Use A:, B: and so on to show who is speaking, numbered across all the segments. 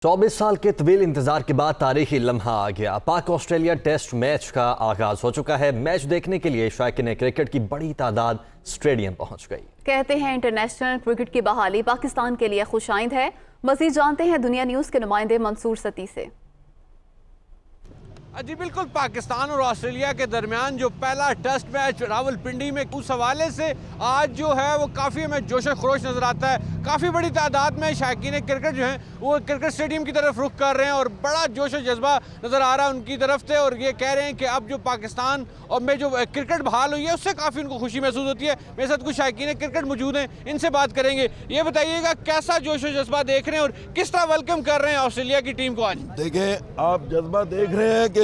A: 24 साल के तवील इंतजार के बाद तारीखी लम्हा आ गया। पाक ऑस्ट्रेलिया टेस्ट मैच का आगाज हो चुका है। मैच देखने के लिए शायकीन क्रिकेट की बड़ी तादाद स्टेडियम पहुंच गई।
B: कहते हैं इंटरनेशनल क्रिकेट की बहाली पाकिस्तान के लिए खुशाइंद है। मजीद जानते हैं दुनिया न्यूज के नुमाइंदे मंसूर सती से।
C: जी बिल्कुल, पाकिस्तान और ऑस्ट्रेलिया के दरमियान जो पहला टेस्ट मैच रावलपिंडी में, उस हवाले से आज जो है वो काफ़ी हमें जोश खरोश नज़र आता है। काफ़ी बड़ी तादाद में शायकीन क्रिकेट जो हैं वो क्रिकेट स्टेडियम की तरफ रुख कर रहे हैं और बड़ा जोश जज्बा नज़र आ रहा है उनकी तरफ से। और ये कह रहे हैं कि अब जो पाकिस्तान और में जो क्रिकेट बहाल हुई है उससे काफ़ी उनको खुशी महसूस होती है। मेरे साथ कुछ शायकीन क्रिकेट मौजूद हैं, इनसे बात करेंगे। ये बताइएगा कैसा जोश जज्बा देख रहे हैं और किस तरह वेलकम कर रहे हैं ऑस्ट्रेलिया की टीम को आज?
D: देखें, आप जज्बा देख रहे हैं कि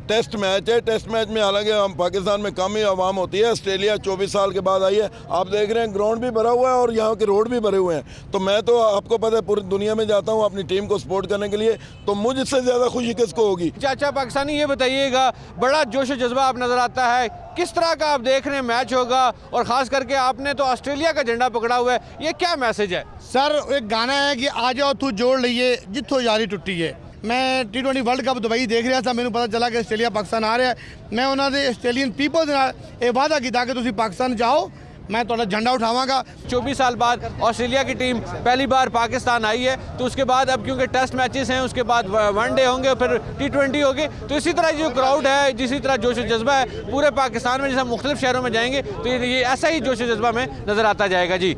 D: टेस्ट मैच है। टेस्ट मैच में हालांकि हम पाकिस्तान में कम ही आवाम होती है। ऑस्ट्रेलिया 24 साल के बाद आई है। आप देख रहे हैं ग्राउंड भी भरा हुआ है और यहाँ के रोड भी भरे हुए हैं। तो मैं तो आपको पता है पूरी दुनिया में जाता हूँ अपनी टीम को सपोर्ट करने के लिए, तो मुझ इससे ज़्यादा खुशी किसको होगी।
C: चाचा पाकिस्तानी, ये बताइएगा, बड़ा जोश जज्बा आप नज़र आता है, किस तरह का आप देख रहे हैं मैच होगा? और ख़ास करके आपने तो ऑस्ट्रेलिया का झंडा पकड़ा हुआ है, ये क्या मैसेज है?
E: सर, एक गाना है कि आ जाओ तू जोड़ लीए जिथों यारी टुटी है। मैं T20 वर्ल्ड कप दुबई देख रहा था, मैंने पता चला कि आस्ट्रेलिया पाकिस्तान आ रहा है। मैं उन्होंने आस्ट्रेलियन पीपल ਦੇ ਨਾਲ ਇਹ ਵਾਅਦਾ ਕੀਤਾ कि तुम पाकिस्तान जाओ, मैं थोड़ा झंडा उठावागा।
C: 24 साल बाद ऑस्ट्रेलिया की टीम पहली बार पाकिस्तान आई है, तो उसके बाद अब क्योंकि टेस्ट मैचेस हैं, उसके बाद वनडे होंगे, फिर T20 होगी, तो इसी तरह जो क्राउड है, जिसी तरह जोश जज्बा है पूरे पाकिस्तान में, जैसे मुख्तलिफ शहरों में जाएंगे तो ये ऐसा ही जोश जज्बा में नज़र आता जाएगा। जी।